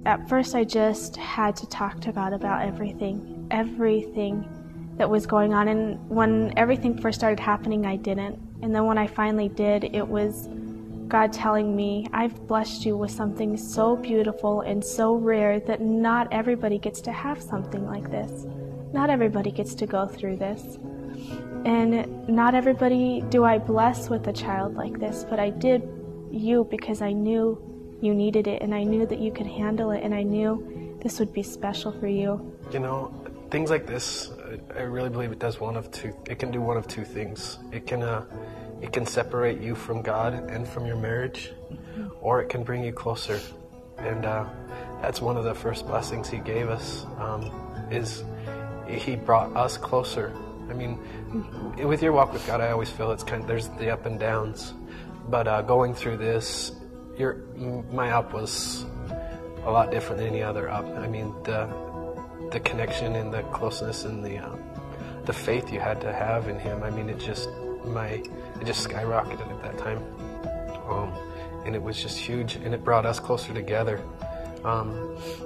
At first I just had to talk to God about everything that was going on. And when everything first started happening, I didn't. And then when I finally did, it was God telling me, I've blessed you with something so beautiful and so rare that not everybody gets to have something like this. Not everybody gets to go through this. And not everybody do I bless with a child like this, but I did you because I knew you needed it, and I knew that you could handle it, and I knew this would be special for you. You know, things like this, I really believe it does it can do one of two things. It can separate you from God and from your marriage, or it can bring you closer. And that's one of the first blessings He gave us, is He brought us closer. I mean, with your walk with God, I always feel there's the up and downs, but going through this, my up was a lot different than any other up. I mean, the connection and the closeness and the faith you had to have in Him. I mean, it just skyrocketed at that time, and it was just huge, and it brought us closer together,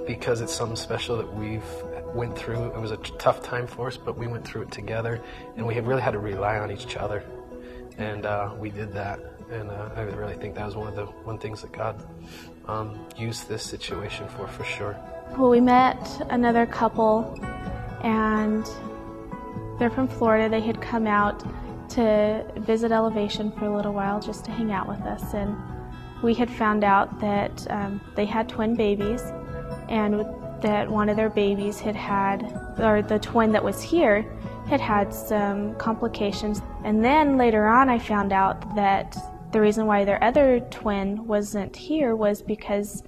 because it's something special that we've went through. It was a tough time for us, but we went through it together, and we really had to rely on each other, and we did that. And I really think that was one things that God used this situation for sure. Well, we met another couple, and they're from Florida. They had come out to visit Elevation for a little while just to hang out with us, and we had found out that they had twin babies, and that one of their babies or the twin that was here had some complications. And then later on I found out that the reason why their other twin wasn't here was because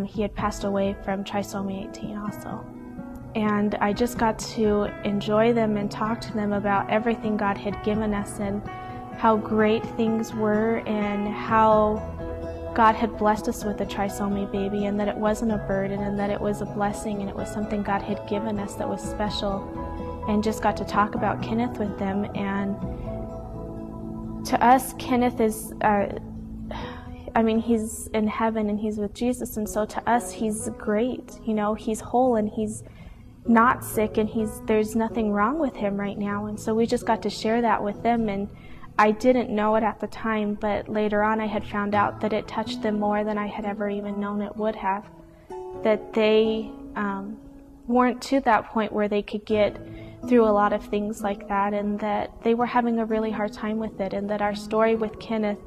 he had passed away from trisomy 18 also. And I just got to enjoy them and talk to them about everything God had given us and how great things were and how God had blessed us with a trisomy baby, and that it wasn't a burden, and that it was a blessing, and it was something God had given us that was special. And just got to talk about Kenneth with them. And to us, Kenneth is, he's in heaven and he's with Jesus, and so to us he's great. You know, he's whole and he's not sick, and there's nothing wrong with him right now. And so we just got to share that with them, and I didn't know it at the time, but later on I had found out that it touched them more than I had ever even known it would have. That they weren't to that point where they could get through a lot of things like that, and that they were having a really hard time with it, and that our story with Kenneth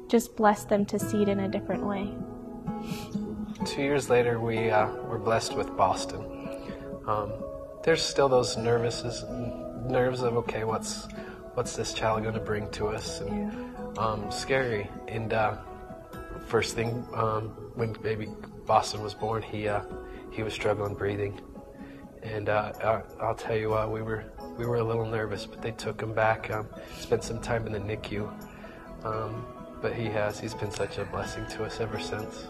just blessed them to see it in a different way. 2 years later, we were blessed with Boston. There's still those nerves of, okay, what's this child going to bring to us? And scary. And first thing, when baby Boston was born, he was struggling breathing. And I'll tell you what, we were a little nervous, but they took him back, spent some time in the NICU. But he's been such a blessing to us ever since.